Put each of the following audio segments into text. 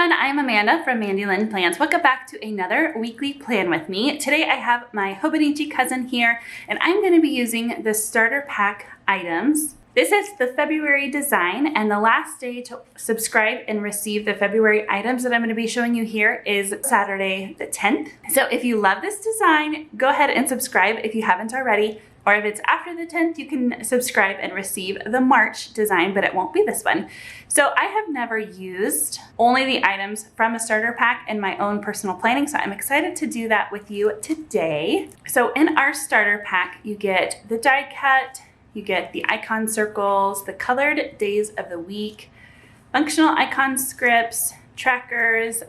everyone, I'm Amanda from Mandy Lynn Plans. Welcome back to another weekly plan with me. Today I have my Hobonichi cousin here, and I'm going to be using the starter pack items. This is the February design, and the last day to subscribe and receive the February items that I'm going to be showing you here is Saturday the 10th. So if you love this design, go ahead and subscribe if you haven't already. Or if it's after the 10th, you can subscribe and receive the March design, but it won't be this one. So I have never used only the items from a starter pack in my own personal planning, so I'm excited to do that with you today. So in our starter pack, you get the die cut, you get the icon circles, the colored days of the week, functional icon scripts, trackers,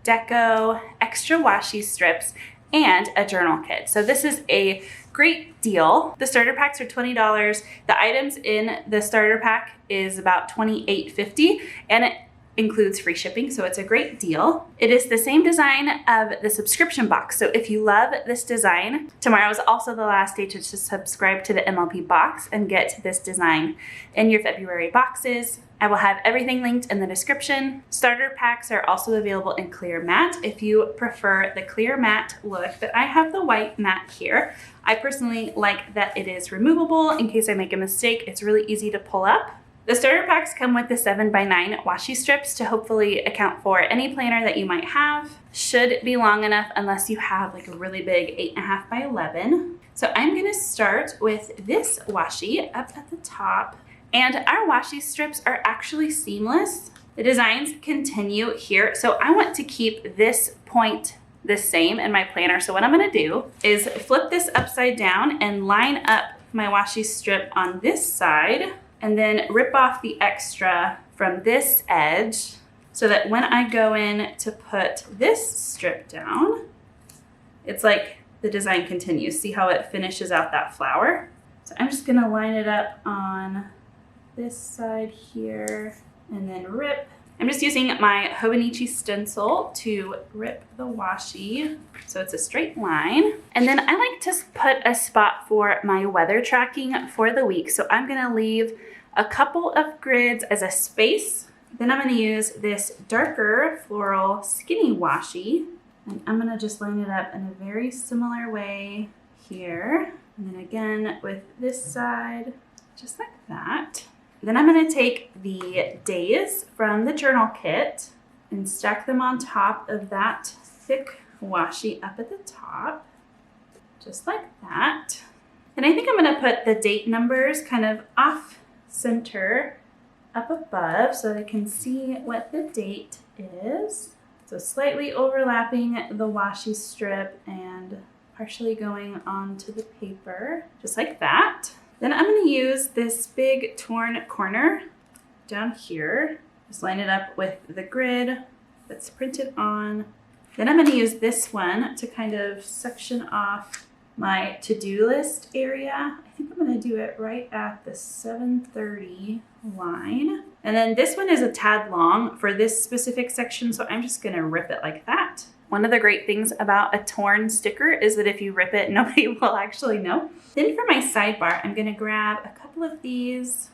deco, extra washi strips, and a journal kit. So this is a great deal. The starter packs are $20. The items in the starter pack is about $28.50, and it includes free shipping, so it's a great deal. It is the same design of the subscription box. So if you love this design, tomorrow is also the last day to subscribe to the MLP box and get this design in your February boxes. I will have everything linked in the description. Starter packs are also available in clear matte if you prefer the clear matte look, but I have the white matte here. I personally like that it is removable in case I make a mistake. It's really easy to pull up. The starter packs come with the 7x9 washi strips to hopefully account for any planner that you might have. Should be long enough unless you have like a really big 8.5 by 11. So I'm gonna start with this washi up at the top. And our washi strips are actually seamless. The designs continue here. So I want to keep this point the same in my planner. So what I'm gonna do is flip this upside down and line up my washi strip on this side and then rip off the extra from this edge so that when I go in to put this strip down, it's like the design continues. See how it finishes out that flower? So I'm just gonna line it up on this side here and then rip. I'm just using my Hobonichi stencil to rip the washi so it's a straight line. And then I like to put a spot for my weather tracking for the week. So I'm gonna leave a couple of grids as a space. Then I'm gonna use this darker floral skinny washi, and I'm gonna just line it up in a very similar way here. And then again with this side, just like that. Then I'm gonna take the days from the journal kit and stack them on top of that thick washi up at the top, just like that. And I think I'm gonna put the date numbers kind of off center up above so that I can see what the date is. So slightly overlapping the washi strip and partially going onto the paper, just like that. Then I'm gonna use this big torn corner down here. Just line it up with the grid that's printed on. Then I'm gonna use this one to kind of section off my to-do list area. I think I'm gonna do it right at the 7:30 line. And then this one is a tad long for this specific section, so I'm just gonna rip it like that. One of the great things about a torn sticker is that if you rip it, nobody will actually know. Then for my sidebar, I'm gonna grab a couple of these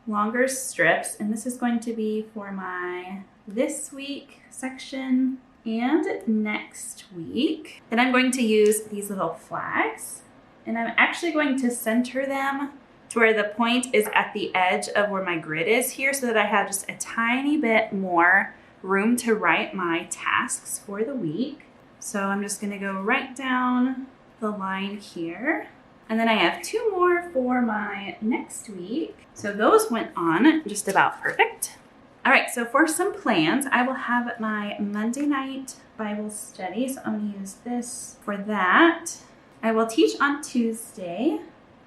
longer strips, and this is going to be for my this week section and next week. Then I'm going to use these little flags, and I'm actually going to center them to where the point is at the edge of where my grid is here so that I have just a tiny bit more room to write my tasks for the week. So I'm just gonna go right down the line here. And then I have two more for my next week. So those went on just about perfect. All right, so for some plans, I will have my Monday night Bible study. So I'm gonna use this for that. I will teach on Tuesday.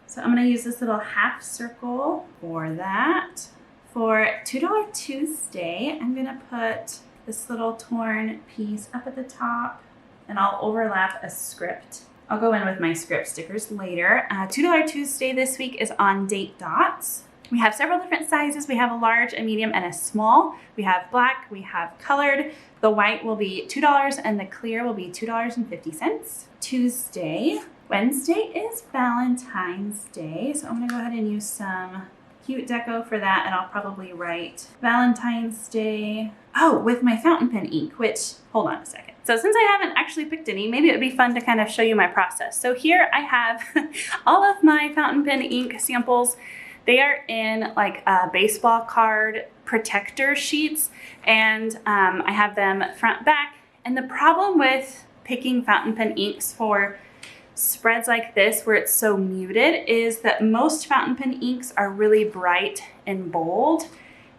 So I'm gonna use this little half circle for that. For $2 Tuesday, I'm gonna put this little torn piece up at the top, and I'll overlap a script. I'll go in with my script stickers later. $2 Tuesday this week is on date dots. We have several different sizes. We have a large, a medium, and a small. We have black, we have colored. The white will be $2 and the clear will be $2.50. Tuesday. Wednesday is Valentine's Day, so I'm gonna go ahead and use some cute deco for that, and I'll probably write Valentine's Day. Oh, with my fountain pen ink, which, hold on a second. So since I haven't actually picked any, maybe it would be fun to kind of show you my process. So here I have all of my fountain pen ink samples. They are in like baseball card protector sheets, and I have them front back. And the problem with picking fountain pen inks for spreads like this where it's so muted is that most fountain pen inks are really bright and bold.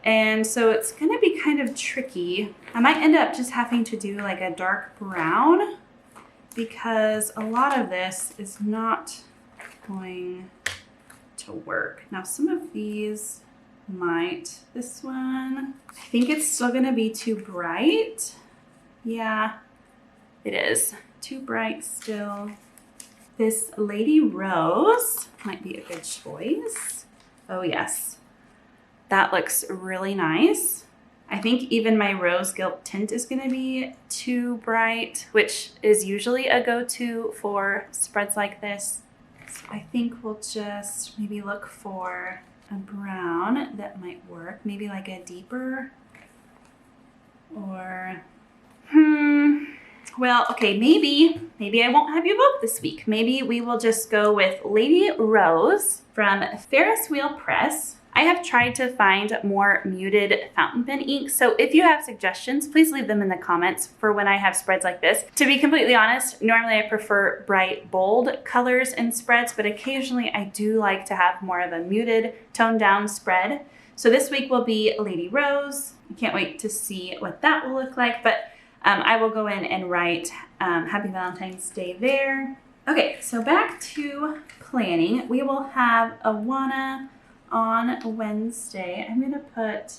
And so it's gonna be kind of tricky. I might end up just having to do like a dark brown because a lot of this is not going to work. Now some of these might. This one, I think it's still gonna be too bright. Yeah, it is. Too bright still. This Lady Rose might be a good choice. Oh yes, that looks really nice. I think even my rose gilt tint is gonna be too bright, which is usually a go-to for spreads like this. So I think we'll just maybe look for a brown that might work. Maybe like a deeper or, well, okay, maybe I won't have you vote this week. Maybe we will just go with Lady Rose from Ferris Wheel Press. I have tried to find more muted fountain pen ink, so if you have suggestions, please leave them in the comments for when I have spreads like this. To be completely honest, normally I prefer bright, bold colors in spreads, but occasionally I do like to have more of a muted, toned down spread. So this week will be Lady Rose. I can't wait to see what that will look like, but I will go in and write Happy Valentine's Day there. Okay, so back to planning. We will have Awana on Wednesday. I'm gonna put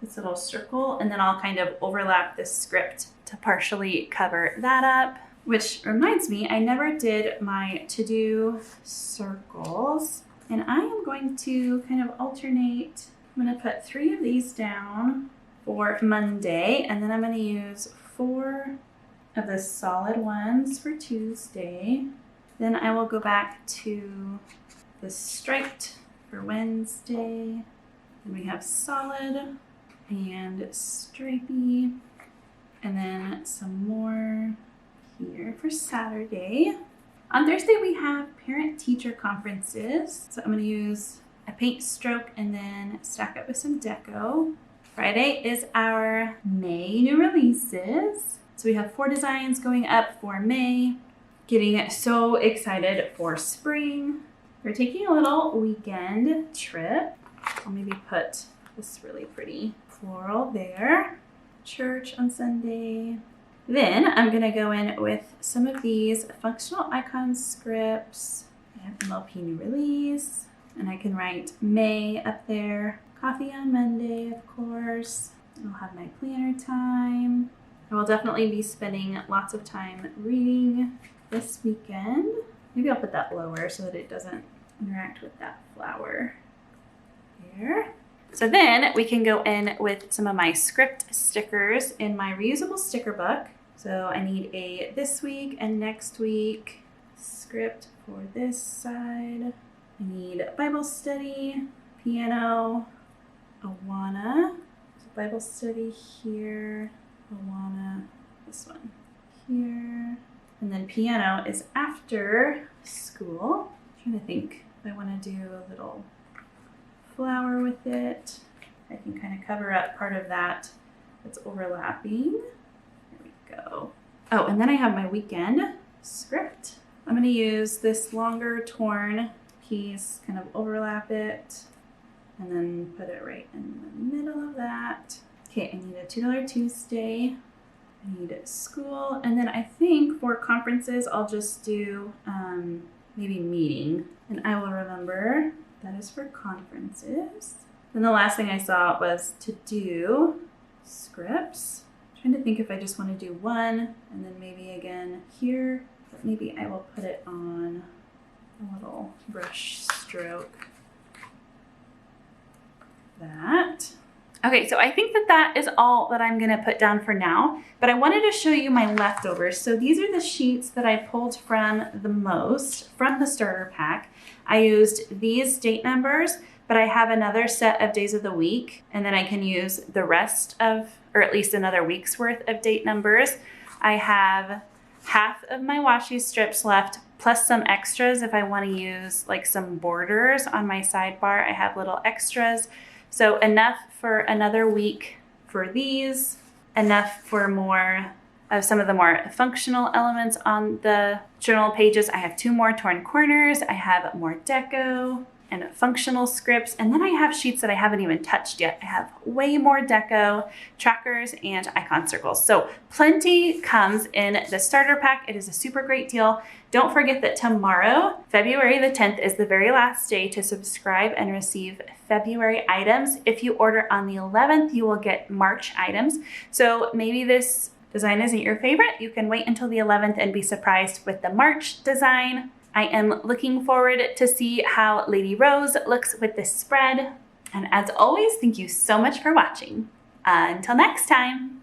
this little circle and then I'll kind of overlap this script to partially cover that up. Which reminds me, I never did my to-do circles, and I am going to kind of alternate. I'm gonna put 3 of these down for Monday, and then I'm gonna use 4 of the solid ones for Tuesday. Then I will go back to the striped for Wednesday. Then we have solid and stripey, and then some more here for Saturday. On Thursday we have parent-teacher conferences, so I'm going to use a paint stroke and then stack up with some deco. Friday is our May new releases. So we have 4 designs going up for May. Getting so excited for spring. We're taking a little weekend trip. I'll maybe put this really pretty floral there. Church on Sunday. Then I'm gonna go in with some of these functional icon scripts. I have MLP new release, and I can write May up there. Coffee on Monday, of course. I'll have my planner time. I will definitely be spending lots of time reading this weekend. Maybe I'll put that lower so that it doesn't interact with that flower here. So then we can go in with some of my script stickers in my reusable sticker book. So I need a this week and next week script for this side. I need Bible study, piano, Awana. So Bible study here, Awana, this one here. And then piano is after school. I'm trying to think if I want to do a little flower with it. I can kind of cover up part of that that's overlapping. There we go. Oh, and then I have my weekend script. I'm going to use this longer torn piece, kind of overlap it, and then put it right in the middle of that. Okay, I need a $2 Tuesday. I need school, and then I think for conferences I'll just do maybe meeting, and I will remember that is for conferences. Then the last thing I saw was to do scripts. I'm trying to think if I just want to do one and then maybe again here, but maybe I will put it on a little brush stroke. That. Okay, so I think that that is all that I'm gonna put down for now, but I wanted to show you my leftovers. So these are the sheets that I pulled from the most, from the starter pack. I used these date numbers, but I have another set of days of the week, and then I can use the rest of, or at least another week's worth of date numbers. I have half of my washi strips left, plus some extras if I want to use like some borders on my sidebar. I have little extras. So enough for another week for these, enough for more of some of the more functional elements on the journal pages. I have 2 more torn corners. I have more deco and functional scripts. And then I have sheets that I haven't even touched yet. I have way more deco, trackers, and icon circles. So plenty comes in the starter pack. It is a super great deal. Don't forget that tomorrow, February the 10th, is the very last day to subscribe and receive February items. If you order on the 11th, you will get March items. So maybe this design isn't your favorite. You can wait until the 11th and be surprised with the March design. I am looking forward to see how Lady Rose looks with this spread. And as always, thank you so much for watching. Until next time.